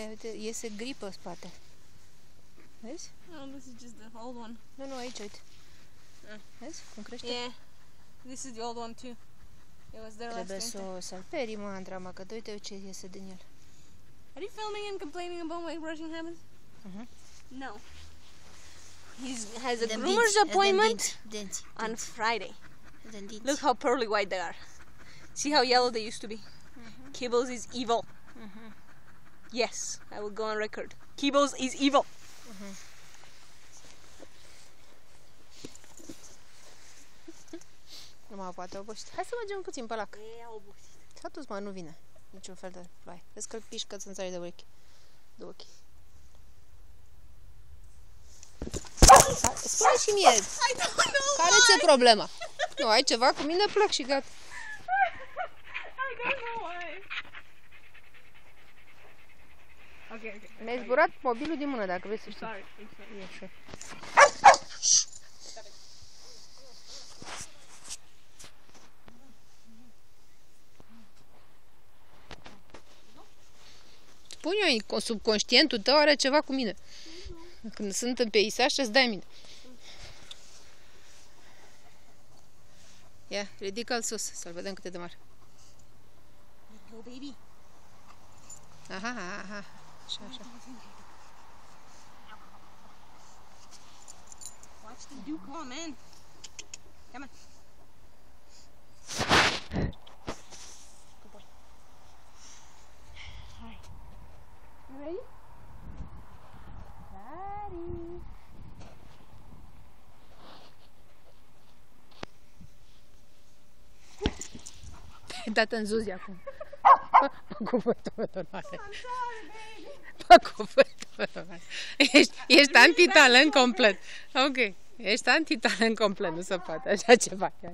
Uite, iese gri pe spate. Vezi? No, this is just the old one. Nu, aici, uite. Vezi cum crește? Yeah, this is the old one too. It was there last Trebuie winter. să-l perii, mă, Andra, că uite ce iese din el. Are you filming and complaining about my brushing habits? No. He has a groomer's appointment on Friday. Look how pearly white they are. See how yellow they used to be? Kibbles is evil. Yes, I will go on record. Kibbles is evil. Nu mai poate obosit. Hai să mergem puțin pe lac. E obosit. S-a dus, mă, nu vine. Niciun fel de ploaie. Vezi că îl pișcă țânțarii de urechi. De ochi. Spune și mie, care ți-e problema? Nu, ai ceva cu mine, plec și gata. I don't know why. Okay. Mi-ai zburat mobilul din mână, dacă vrei să știi. Sorry. Yes. Spune eu, subconștientul tău are ceva cu mine. Când sunt în peisaj, îți dai mine. Ia, ridică-l sus, să-l vedem cât e de mare. Go, baby. Aha. Așa. Watch the dew come in. Come on. Good boy. Hi. You ready? Dat în zuzi acum. Pe cuvântul meu mare. I'm sorry, baby. Pe cuvântul meu mare. Ești antitalent complet. Ok. Ești antitalent complet. Nu se poate așa ceva chiar.